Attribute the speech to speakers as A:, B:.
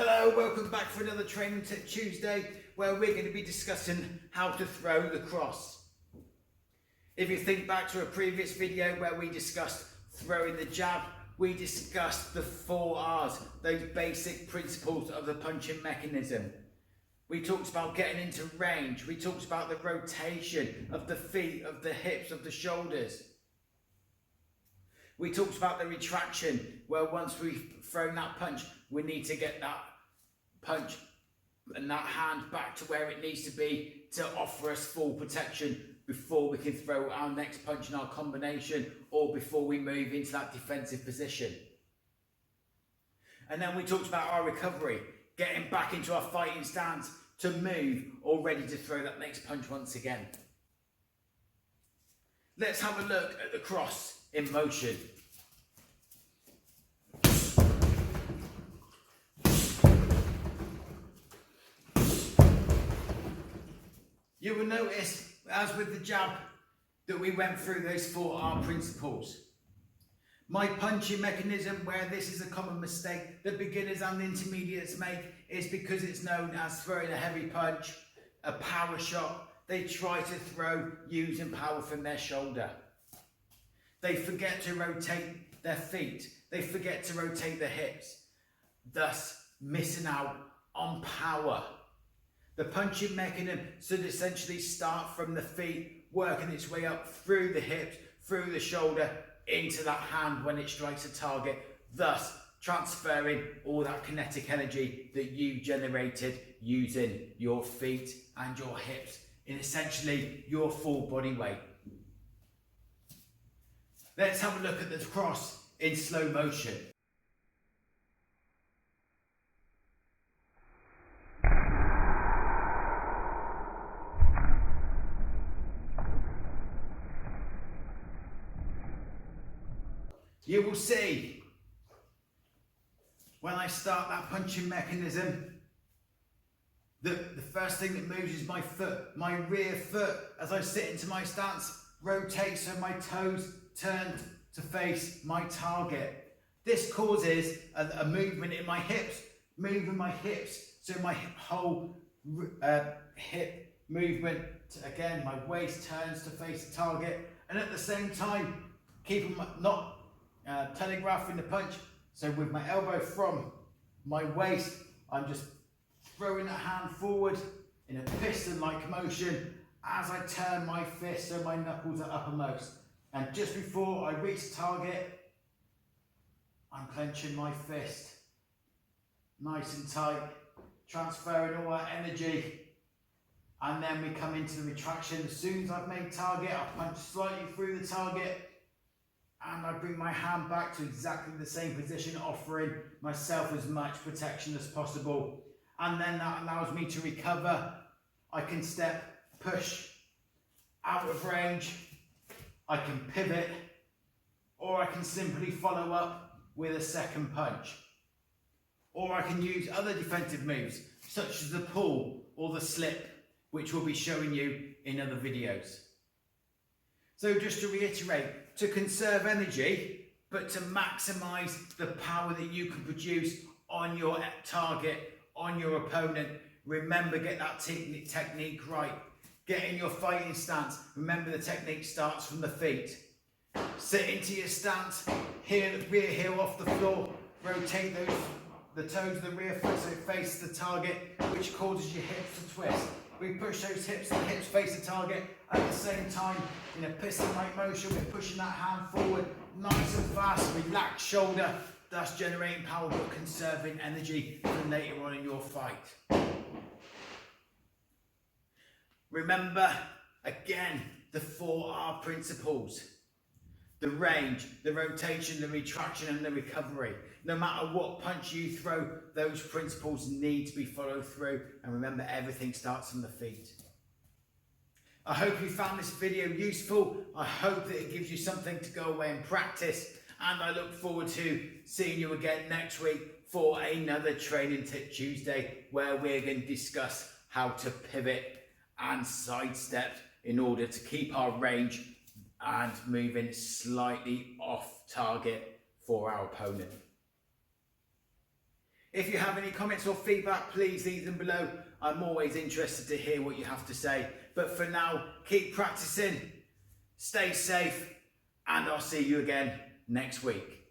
A: Hello, welcome back for another Training Tip Tuesday where we're going to be discussing how to throw the cross. If you think back to a previous video where we discussed throwing the jab, we discussed the 4 R's, those basic principles of the punching mechanism. We talked about getting into range, we talked about the rotation of the feet, of the hips, of the shoulders. We talked about the retraction, where once we've thrown that punch, we need to get that punch and that hand back to where it needs to be to offer us full protection before we can throw our next punch in our combination or before we move into that defensive position. And then we talked about our recovery, getting back into our fighting stance to move or ready to throw that next punch once again. Let's have a look at the cross in motion. You will notice, as with the jab, that we went through those 4 R principles. My punching mechanism, where this is a common mistake that beginners and intermediates make, is because it's known as throwing a heavy punch, a power shot. They try to throw using power from their shoulder. They forget to rotate their feet. They forget to rotate their hips, thus missing out on power. The punching mechanism should essentially start from the feet, working its way up through the hips, through the shoulder, into that hand when it strikes a target, thus transferring all that kinetic energy that you generated using your feet and your hips in essentially your full body weight. Let's have a look at the cross in slow motion. You will see when I start that punching mechanism that the first thing that moves is my foot, my rear foot, as I sit into my stance, rotates so my toes turn to face my target. This causes a movement in my hips, moving my hips, so my whole hip movement, again, my waist turns to face the target, and at the same time, keeping not telegraphing the punch. So with my elbow from my waist, I'm just throwing that hand forward in a piston-like motion as I turn my fist so my knuckles are uppermost. And just before I reach the target, I'm clenching my fist nice and tight, transferring all that energy. And then we come into the retraction. As soon as I've made target, I punch slightly through the target and I bring my hand back to exactly the same position, offering myself as much protection as possible. And then that allows me to recover. I can step, push out of range, I can pivot, or I can simply follow up with a second punch. Or I can use other defensive moves, such as the pull or the slip, which we'll be showing you in other videos. So just to reiterate, to conserve energy, but to maximize the power that you can produce on your target, on your opponent, remember, get that technique right. Get in your fighting stance. Remember, the technique starts from the feet. Sit into your stance, rear heel off the floor, rotate the toes of the rear foot so it faces the target, which causes your hips to twist. We push those hips, the hips face the target. At the same time, in a piston-like motion, we're pushing that hand forward, nice and fast, relaxed shoulder, thus generating power but conserving energy for later on in your fight. Remember, again, the 4 R principles. The range, the rotation, the retraction and the recovery. No matter what punch you throw, those principles need to be followed through. And remember, everything starts from the feet. I hope you found this video useful. I hope that it gives you something to go away and practice. And I look forward to seeing you again next week for another Training Tip Tuesday, where we're going to discuss how to pivot and sidestep in order to keep our range and moving slightly off target for our opponent. If you have any comments or feedback, please leave them below. I'm always interested to hear what you have to say. But for now, keep practicing, stay safe, and I'll see you again next week.